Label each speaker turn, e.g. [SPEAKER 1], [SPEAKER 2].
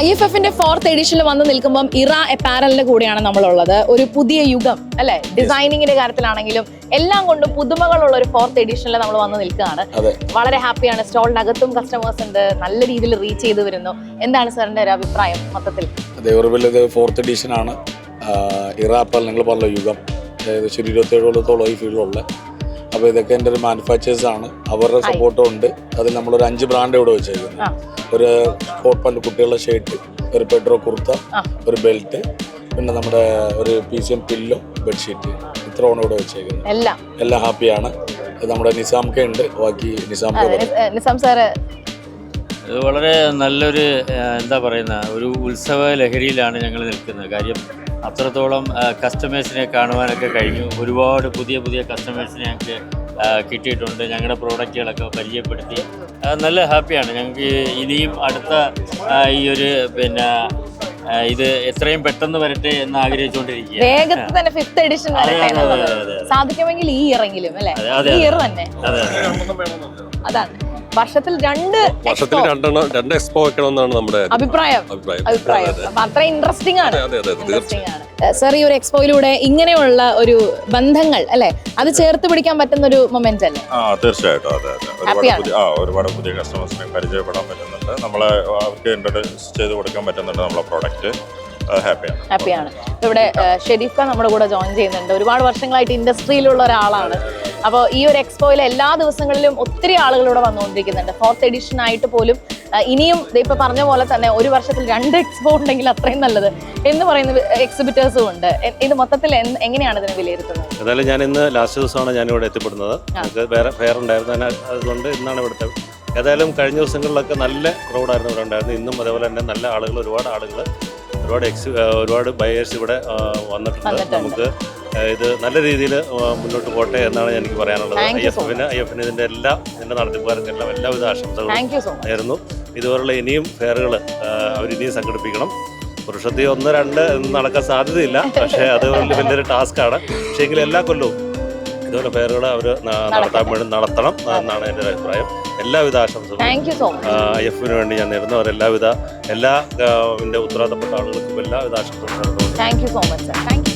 [SPEAKER 1] IFFന്റെ 4th എഡിഷനിൽ വന്ന് നിൽക്കുമ്പോൾ ഇറ അപ്പാരലിന്റെ കൂടെയാണ് നമ്മളുള്ളത്. ഒരു പുതിയ യുഗം അല്ലെ, ഡിസൈനിങ്ങിന്റെ കാര്യത്തിലാണെങ്കിലും എല്ലാം കൊണ്ടും പുതുമകളുള്ള ഒരു 4th എഡിഷനിൽ നമ്മൾ വന്ന് നിൽക്കുകയാണ്. വളരെ ഹാപ്പിയാണ്. സ്റ്റോളിനകത്തും കസ്റ്റമേഴ്സ് ഉണ്ട്, നല്ല രീതിയിൽ റീച്ച് ചെയ്ത് വരുന്നു. എന്താണ് സാറിന്റെ ഒരു അഭിപ്രായം മൊത്തത്തിൽ?
[SPEAKER 2] ഇത് 4th എഡിഷൻ ആണ്. ഇറ അപ്പാരൽ നിങ്ങൾ പറഞ്ഞ യുഗം ഏകദേശം 27 ഈ ഫീൽഡിലുള്ള. അപ്പോൾ ഇതൊക്കെ എൻ്റെ ഒരു മാനുഫാക്ചേഴ്സ് ആണ്, അവരുടെ സപ്പോർട്ടും ഉണ്ട്. അതിൽ നമ്മളൊരു 5 ബ്രാൻഡ് ഇവിടെ വെച്ചേക്കുന്നു. ഒരു കോട്ട് പാൻറ് കുട്ടികളുടെ ഷർട്ട്, ഒരു പെഡ്രോ കുർത്ത, ഒരു ബെൽറ്റ്, പിന്നെ നമ്മുടെ ഒരു PCM പില്ലോ, ബെഡ്ഷീറ്റ്, ഇത്രയാണ് ഇവിടെ വെച്ചേക്കുന്നത്. എല്ലാം ഹാപ്പിയാണ്. നമ്മുടെ നിസാംക്ക ഉണ്ട്. ബാക്കി
[SPEAKER 1] നിസാം സാറ്
[SPEAKER 3] വളരെ നല്ലൊരു എന്താ പറയുന്ന ഒരു ഉത്സവ ലഹരിയിലാണ് ഞങ്ങൾ നിൽക്കുന്നത്. കാര്യം അത്രത്തോളം കസ്റ്റമേഴ്സിനെ കാണുവാനൊക്കെ കഴിഞ്ഞു. ഒരുപാട് പുതിയ കസ്റ്റമേഴ്സിനെ ഞങ്ങൾക്ക് കിട്ടിയിട്ടുണ്ട്. ഞങ്ങളുടെ പ്രോഡക്റ്റുകളൊക്കെ പരിചയപ്പെടുത്തി നല്ല ഹാപ്പിയാണ്. ഞങ്ങൾക്ക് ഇനിയും അടുത്ത ഈ ഒരു ഇത് എത്രയും പെട്ടെന്ന് വരട്ടെ എന്ന് ആഗ്രഹിച്ചുകൊണ്ടിരിക്കുക.
[SPEAKER 1] വേഗത്തിൽ തന്നെ 5th എഡിഷൻ സാധിക്കുമെങ്കിൽ ഈ ഇറങ്ങിലും അല്ലേ, ഈ ഇയർ തന്നെ. അതാണ് വർഷത്തിൽ രണ്ട്
[SPEAKER 4] എക്സ്പോ വെക്കണമെന്നാണ് നമ്മുടെ
[SPEAKER 1] അഭിപ്രായം. അത്ര ഇൻട്രസ്റ്റിംഗ് ആണ്. സർ, ഈ ഒരു എക്സ്പോയിലൂടെ ഇങ്ങനെയുള്ള ഒരു ബന്ധങ്ങൾ അല്ലെ, അത് ചേർത്ത് പിടിക്കാൻ പറ്റുന്ന ഒരു മൊമെന്റ് അല്ലേ?
[SPEAKER 4] തീർച്ചയായിട്ടും. ഒരുപാട് പുതിയ കസ്റ്റമേഴ്സിനെ പരിചയപ്പെടാൻ പറ്റുന്നുണ്ട്. നമ്മളെ അവർക്ക് ഇൻട്രൊഡ്യൂസ് ചെയ്ത് കൊടുക്കാൻ പറ്റുന്നുണ്ട് നമ്മളെ പ്രോഡക്റ്റ്.
[SPEAKER 1] ഹാപ്പിയാണ്. ഇവിടെ ഷെരീഫ നമ്മുടെ കൂടെ ജോയിൻ ചെയ്യുന്നുണ്ട്. ഒരുപാട് വർഷങ്ങളായിട്ട് ഇൻഡസ്ട്രിയിലുള്ള ഒരാളാണ്. അപ്പോൾ ഈ ഒരു എക്സ്പോയിൽ എല്ലാ ദിവസങ്ങളിലും ഒത്തിരി ആളുകൾ ഇവിടെ വന്നുകൊണ്ടിരിക്കുന്നുണ്ട്. 4th എഡിഷൻ ആയിട്ട് പോലും ഇനിയും ഇപ്പൊ പറഞ്ഞ പോലെ തന്നെ ഒരു വർഷത്തിൽ 2 എക്സ്പോ ഉണ്ടെങ്കിൽ അത്രയും നല്ലത് എന്ന് പറയുന്ന എക്സിബിറ്റേഴ്സും ഉണ്ട്. ഇത് മൊത്തത്തിൽ എങ്ങനെയാണ് ഇതിനെ വിലയിരുത്തുന്നത്?
[SPEAKER 5] ഏതായാലും ഞാൻ ഇന്ന് ലാസ്റ്റ് ദിവസമാണ് ഞാനിവിടെ എത്തിപ്പെടുന്നത്. നമുക്ക് വേറെ ഫെയർ ഉണ്ടായിരുന്നു, അതുകൊണ്ട് ഇന്നാണ് ഇവിടുത്തെ. ഏതായാലും കഴിഞ്ഞ ദിവസങ്ങളിലൊക്കെ നല്ല ക്രൗഡായിരുന്നു ഇവിടെ ഉണ്ടായിരുന്നു. ഇന്നും അതേപോലെ തന്നെ നല്ല ആളുകൾ, ഒരുപാട് ബയേഴ്സ് ഇവിടെ വന്നിട്ടുണ്ട്. നമുക്ക് ഇത് നല്ല രീതിയിൽ മുന്നോട്ട് പോട്ടെ എന്നാണ് എനിക്ക് പറയാനുള്ളത്. IFFന് ഇതിൻ്റെ നടത്തിപ്പുകാർക്കെല്ലാം എല്ലാവിധ ആശംസകളും നേരുന്നു. ഇതുപോലുള്ള ഇനിയും ഫെയറുകൾ അവരിനിയും സംഘടിപ്പിക്കണം. വർഷത്തിൽ 1-2 നടക്കാൻ സാധ്യതയില്ല, പക്ഷേ അത് വലിയൊരു ടാസ്ക്കാണ്. പക്ഷേ എങ്കിലും എല്ലാ കൊല്ലവും ഇതുപോലെ ഫെയറുകൾ അവർ നടത്തണം എന്നാണ് എൻ്റെ ഒരു അഭിപ്രായം. എല്ലാവിധ ആശംസകളും IFFന് വേണ്ടി ഞാൻ നേരുന്നു. എല്ലാ ഉത്തരവാദിത്തപ്പെട്ട ആളുകൾക്കും എല്ലാവിധ ആശംസകളും.
[SPEAKER 1] Thank you so much sir. Thank you.